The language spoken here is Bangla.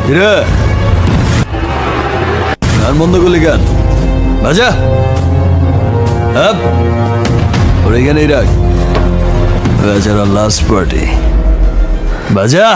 কিরে গান বন্ধ করলি গান বাজা। হ্যাঁ ওর এখানেই রাখ, বেচারা লাস্ট পার্টি বাজা।